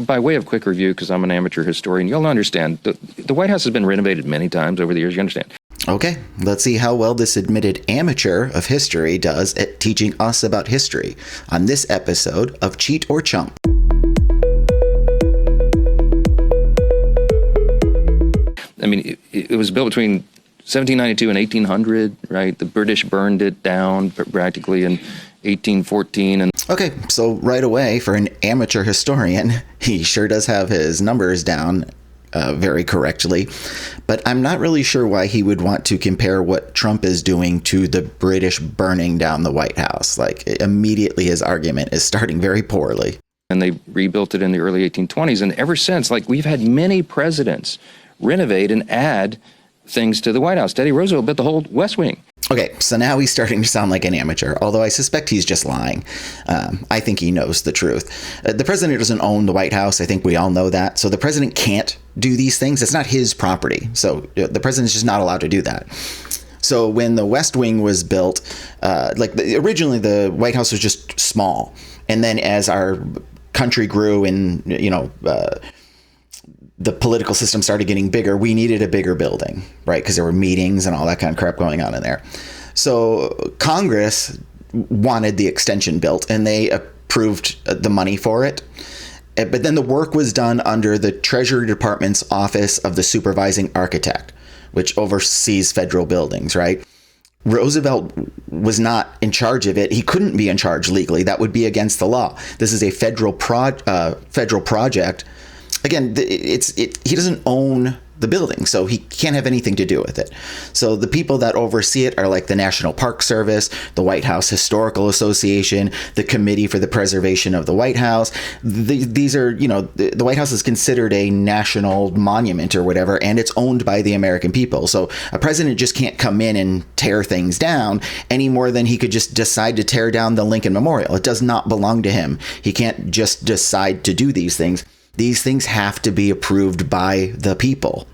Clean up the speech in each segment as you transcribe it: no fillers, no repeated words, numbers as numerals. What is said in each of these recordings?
by way of quick review, because I'm an amateur historian, you'll understand the White House has been renovated many times over the years. You understand? Okay, let's see how well this admitted amateur of history does at teaching us about history on this episode of Cheat or Chump. I mean, it was built between 1792 and 1800, right? The British burned it down practically in 1814. And okay, so right away, for an amateur historian, he sure does have his numbers down very correctly, but I'm not really sure why he would want to compare what Trump is doing to the British burning down the White House. Like, immediately his argument is starting very poorly. And they rebuilt it in the early 1820s, and ever since, like, we've had many presidents renovate and add things to the White House. Teddy Roosevelt built the whole West Wing. Okay, so now he's starting to sound like an amateur, although I suspect he's just lying. I think he knows the truth. The president doesn't own the White House. I think we all know that. So the president can't do these things. It's not his property. So the president's just not allowed to do that. So when the West Wing was built, originally the White House was just small. And then as our country grew and, the political system started getting bigger, we needed a bigger building, right? Because there were meetings and all that kind of crap going on in there. So Congress wanted the extension built, and they approved the money for it. But then the work was done under the Treasury Department's Office of the Supervising Architect, which oversees federal buildings, right? Roosevelt was not in charge of it. He couldn't be in charge legally. That would be against the law. This is a federal project. Again, he doesn't own the building, so he can't have anything to do with it. So the people that oversee it are like the National Park Service, the White House Historical Association, the Committee for the Preservation of the White House. These are, the White House is considered a national monument or whatever, and it's owned by the American people. So a president just can't come in and tear things down any more than he could just decide to tear down the Lincoln Memorial. It does not belong to him. He can't just decide to do these things. These things have to be approved by the people.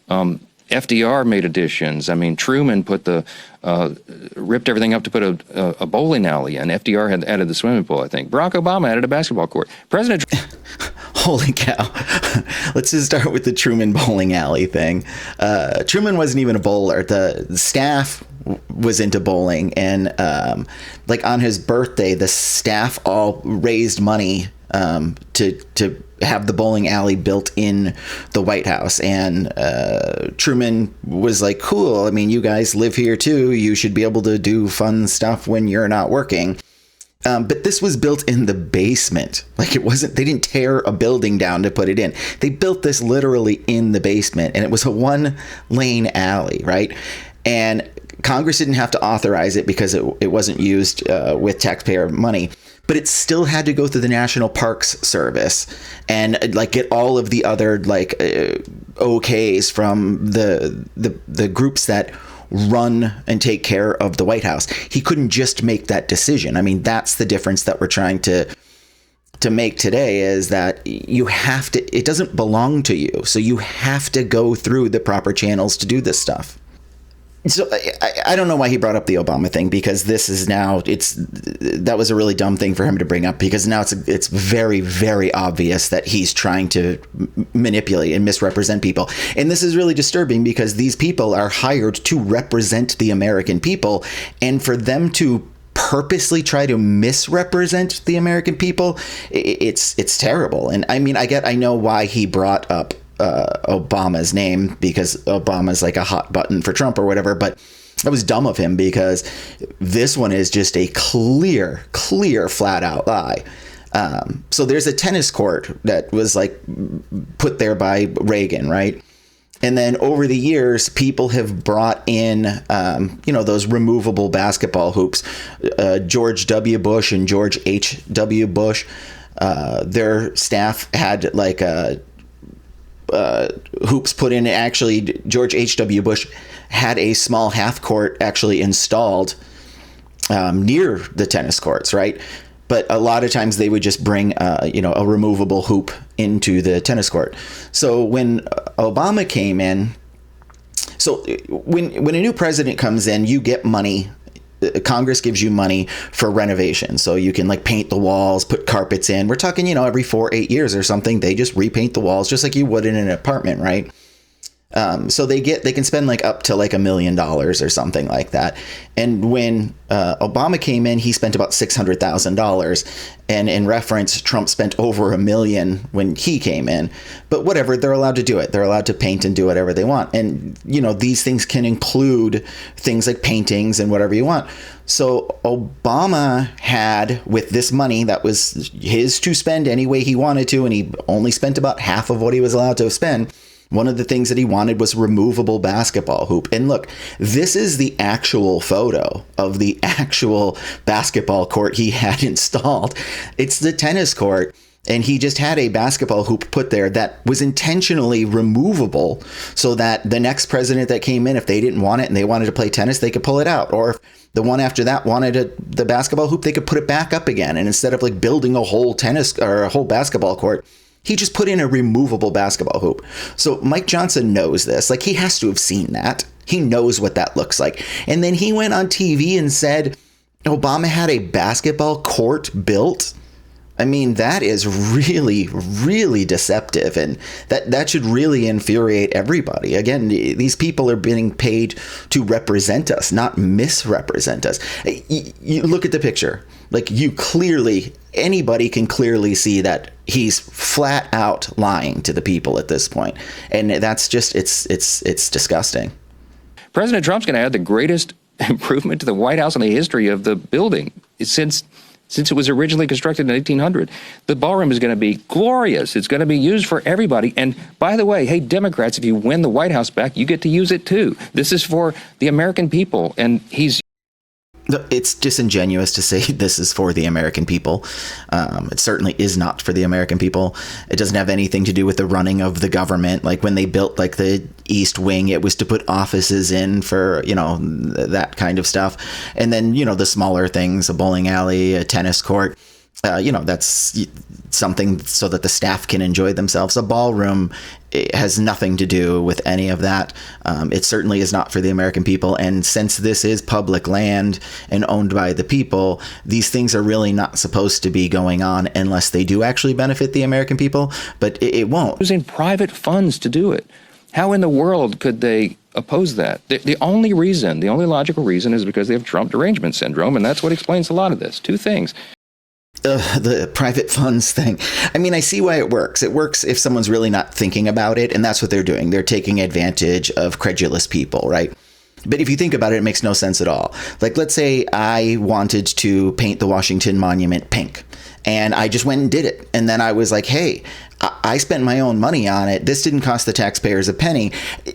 FDR made additions. I mean, Truman ripped everything up to put a bowling alley in. FDR had added the swimming pool, I think. Barack Obama added a basketball court. President Holy cow. Let's just start with the Truman bowling alley thing. Truman wasn't even a bowler. The staff was into bowling, and on his birthday, the staff all raised money to have the bowling alley built in the White House. And Truman was like, cool, I mean, you guys live here too. You should be able to do fun stuff when you're not working. But this was built in the basement. They didn't tear a building down to put it in. They built this literally in the basement, and it was a 1-lane alley, right? And Congress didn't have to authorize it because it wasn't used with taxpayer money. But it still had to go through the National Parks Service and get all of the other okays from the groups that run and take care of the White House. He couldn't just make that decision. I mean, that's the difference that we're trying to make today, is that you have to, it doesn't belong to you. So you have to go through the proper channels to do this stuff. So I don't know why he brought up the Obama thing, because this is now, that was a really dumb thing for him to bring up, because now it's very, very obvious that he's trying to manipulate and misrepresent people. And this is really disturbing, because these people are hired to represent the American people, and for them to purposely try to misrepresent the American people, it's terrible. And I mean, I know why he brought up Obama's name, because Obama's like a hot button for Trump or whatever, but that was dumb of him, because this one is just a clear flat out lie. So there's a tennis court that was put there by Reagan, right? And then over the years, people have brought in, those removable basketball hoops. George W. Bush and George H.W. Bush, their staff had hoops put in. Actually, George H.W. Bush had a small half court actually installed near the tennis courts, right? But a lot of times they would just bring, a removable hoop into the tennis court. So when Obama came in, so when a new president comes in, you get money Congress gives you money for renovation. So you can like paint the walls, put carpets in. We're talking, every 4-8 years or something, they just repaint the walls just like you would in an apartment, right? So they can spend like up to like $1 million or something like that. And when Obama came in, he spent about $600,000. And in reference, Trump spent over $1 million when he came in. But whatever, they're allowed to do it. They're allowed to paint and do whatever they want. And, these things can include things like paintings and whatever you want. So Obama had, with this money that was his to spend any way he wanted to, and he only spent about half of what he was allowed to spend. One of the things that he wanted was removable basketball hoop. And look, this is the actual photo of the actual basketball court he had installed. It's the tennis court. And he just had a basketball hoop put there that was intentionally removable so that the next president that came in, if they didn't want it and they wanted to play tennis, they could pull it out. Or if the one after that wanted the basketball hoop, they could put it back up again. And instead of like building a whole tennis or a whole basketball court, he just put in a removable basketball hoop. So Mike Johnson knows this. Like, he has to have seen that. He knows what that looks like. And then he went on TV and said Obama had a basketball court built. I mean, that is really, really deceptive. And that should really infuriate everybody. Again, these people are being paid to represent us, not misrepresent us. You look at the picture. Like, anybody can clearly see that he's flat out lying to the people at this point. And that's just, it's disgusting. President Trump's going to add the greatest improvement to the White House in the history of the building since it was originally constructed in 1800. The ballroom is going to be glorious. It's going to be used for everybody. And by the way, hey, Democrats, if you win the White House back, you get to use it too. This is for the American people. And it's disingenuous to say this is for the American people. It certainly is not for the American people. It doesn't have anything to do with the running of the government. Like when they built like the East Wing, it was to put offices in for, that kind of stuff. And then, the smaller things, a bowling alley, a tennis court, that's something so that the staff can enjoy themselves. A ballroom, it has nothing to do with any of that. It certainly is not for the American people. And since this is public land and owned by the people, these things are really not supposed to be going on unless they do actually benefit the American people. But it won't. Using private funds to do it. How in the world could they oppose that? The only logical reason is because they have Trump derangement syndrome. And that's what explains a lot of this. Two things. The private funds thing. I mean, I see why it works. It works if someone's really not thinking about it, and that's what they're doing. They're taking advantage of credulous people, right? But if you think about it, it makes no sense at all. Like, let's say I wanted to paint the Washington Monument pink, and I just went and did it. And then I was like, hey, I spent my own money on it. This didn't cost the taxpayers a penny.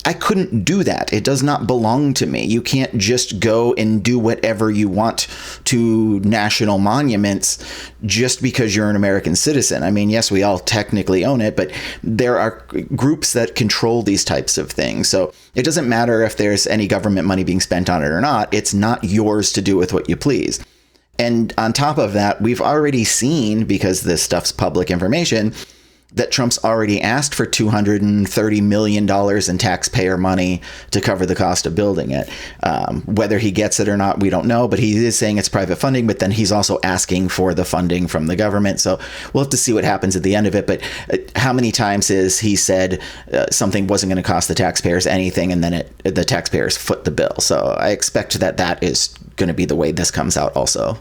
I couldn't do that. It does not belong to me. You can't just go and do whatever you want to national monuments just because you're an American citizen. I mean, yes, we all technically own it, but there are groups that control these types of things. So it doesn't matter if there's any government money being spent on it or not. It's not yours to do with what you please. And on top of that, we've already seen, because this stuff's public information, that Trump's already asked for $230 million in taxpayer money to cover the cost of building it. Whether he gets it or not, we don't know, but he is saying it's private funding, but then he's also asking for the funding from the government. So we'll have to see what happens at the end of it. But how many times has he said something wasn't going to cost the taxpayers anything, and then the taxpayers foot the bill? So I expect that is going to be the way this comes out also.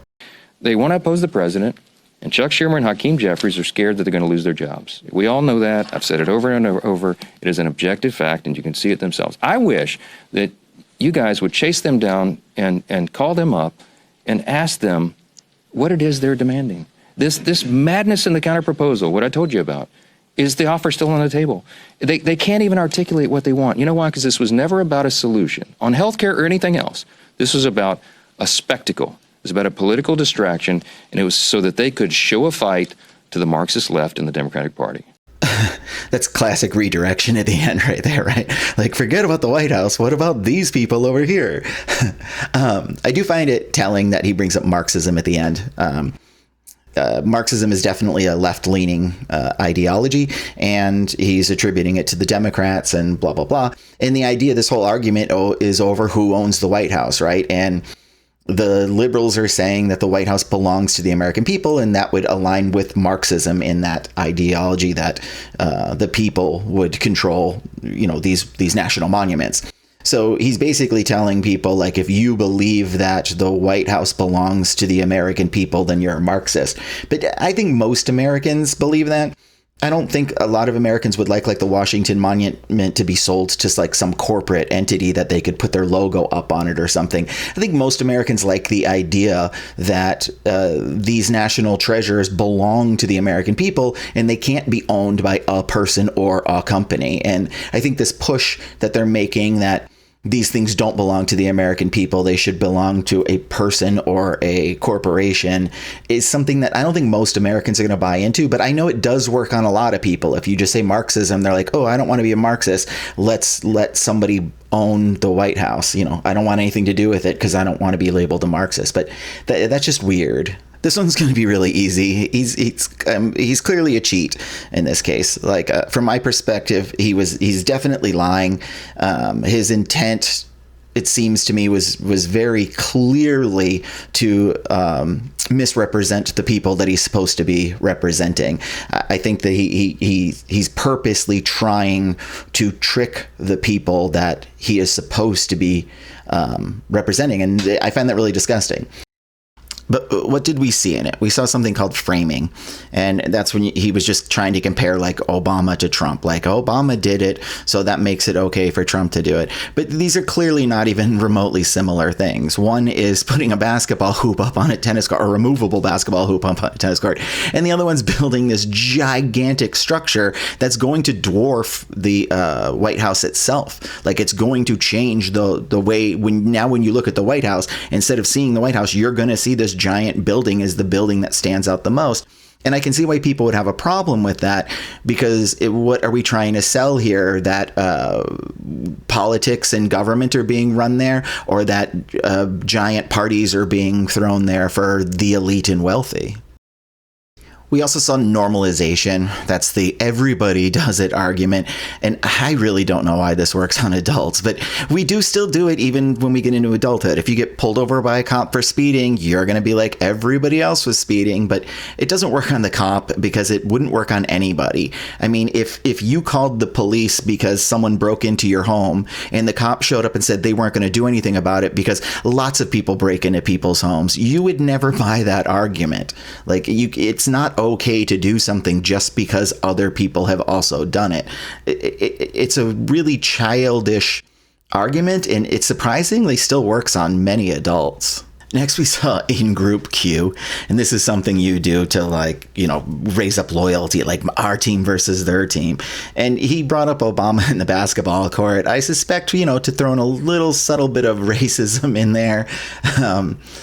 They want to oppose the president. And Chuck Schumer and Hakeem Jeffries are scared that they're going to lose their jobs. We all know that. I've said it over and over. It is an objective fact, and you can see it themselves. I wish that you guys would chase them down and call them up and ask them what it is they're demanding. This madness in the counterproposal, what I told you about, is the offer still on the table? They can't even articulate what they want. You know why? Because this was never about a solution on healthcare or anything else. This was about a spectacle. It was about a political distraction, and it was so that they could show a fight to the Marxist left in the Democratic Party. That's classic redirection at the end right there, right? Like, forget about the White House. What about these people over here? I do find it telling that he brings up Marxism at the end. Marxism is definitely a left-leaning ideology, and he's attributing it to the Democrats and blah, blah, blah. And the idea, this whole argument is over who owns the White House, right? And The liberals are saying that the White House belongs to the American people, and that would align with Marxism in that ideology that the people would control, these national monuments. So he's basically telling people, like, if you believe that the White House belongs to the American people, then you're a Marxist. But I think most Americans believe that. I don't think a lot of Americans would like the Washington Monument to be sold to like some corporate entity that they could put their logo up on it or something. I think most Americans like the idea that these national treasures belong to the American people and they can't be owned by a person or a company. And I think this push that they're making that these things don't belong to the American people, they should belong to a person or a corporation, is something that I don't think most Americans are going to buy into, but I know it does work on a lot of people. If you just say Marxism, they're like, oh, I don't want to be a Marxist. Let's let somebody own the White House. I don't want anything to do with it because I don't want to be labeled a Marxist. But that's just weird. This one's going to be really easy. He's clearly a cheat in this case. From my perspective, he's definitely lying. His intent, it seems to me, was very clearly to misrepresent the people that he's supposed to be representing. I think that he's purposely trying to trick the people that he is supposed to be representing, and I find that really disgusting. But what did we see in it? We saw something called framing, and that's when he was just trying to compare Obama to Trump. Obama did it, so that makes it okay for Trump to do it. But these are clearly not even remotely similar things. One is putting a basketball hoop up on a tennis court, or a removable basketball hoop up on a tennis court, and the other one's building this gigantic structure that's going to dwarf the White House itself. It's going to change the way when you look at the White House, instead of seeing the White House, you're going to see this giant building is the building that stands out the most. And I can see why people would have a problem with that, because what are we trying to sell here? That politics and government are being run there, or that giant parties are being thrown there for the elite and wealthy? We also saw normalization. That's the everybody does it argument. And I really don't know why this works on adults, but we do still do it even when we get into adulthood. If you get pulled over by a cop for speeding, you're going to be like, everybody else was speeding, but it doesn't work on the cop because it wouldn't work on anybody. I mean, if you called the police because someone broke into your home and the cop showed up and said they weren't going to do anything about it because lots of people break into people's homes, you would never buy that argument. It's not okay to do something just because other people have also done it. It's a really childish argument, and it surprisingly still works on many adults. Next, we saw in-group queue, and this is something you do to raise up loyalty, like our team versus their team. And he brought up Obama in the basketball court. I suspect, to throw in a little subtle bit of racism in there.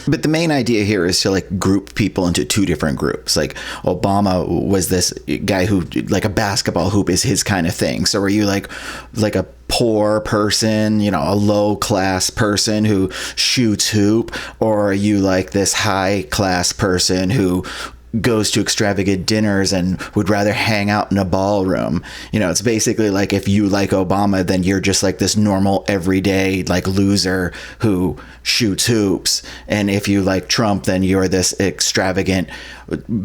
But the main idea here is to group people into two different groups. Obama was this guy who a basketball hoop is his kind of thing. So are you like a poor person, a low class person who shoots hoop, or are you this high class person who goes to extravagant dinners and would rather hang out in a ballroom? It's basically if you like Obama, then you're just this normal everyday loser who shoots hoops, and if you like Trump, then you're this extravagant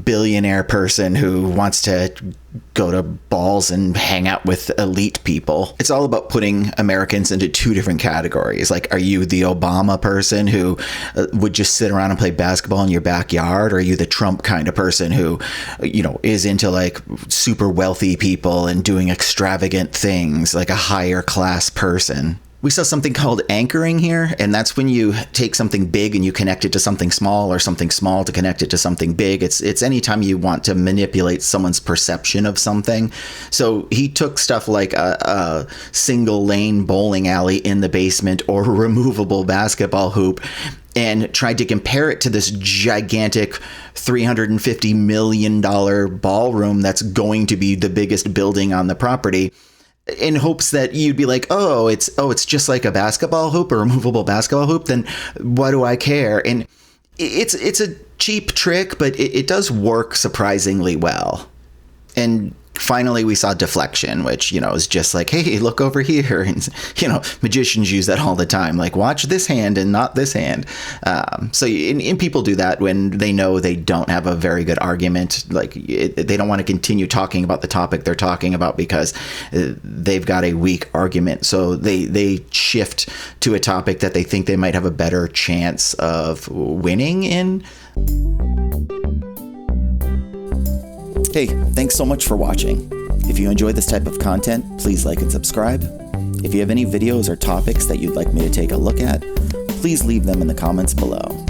billionaire person who wants to go to balls and hang out with elite people. It's all about putting Americans into two different categories. Are you the Obama person who would just sit around and play basketball in your backyard? Or are you the Trump kind of person who, is into super wealthy people and doing extravagant things, a higher class person? We saw something called anchoring here, and that's when you take something big and you connect it to something small, or something small to connect it to something big. It's anytime you want to manipulate someone's perception of something. So he took stuff like a single lane bowling alley in the basement or a removable basketball hoop and tried to compare it to this gigantic $350 million ballroom that's going to be the biggest building on the property, in hopes that you'd be like, it's just like a basketball hoop, a removable basketball hoop, then what do I care? And it's a cheap trick, but it does work surprisingly well. And Finally, we saw deflection, which, is just like, hey, look over here. And, magicians use that all the time. Like, watch this hand and not this hand. And people do that when they know they don't have a very good argument. Like, they don't want to continue talking about the topic they're talking about because they've got a weak argument. So they shift to a topic that they think they might have a better chance of winning in. Hey, thanks so much for watching. If you enjoy this type of content, please like and subscribe. If you have any videos or topics that you'd like me to take a look at, please leave them in the comments below.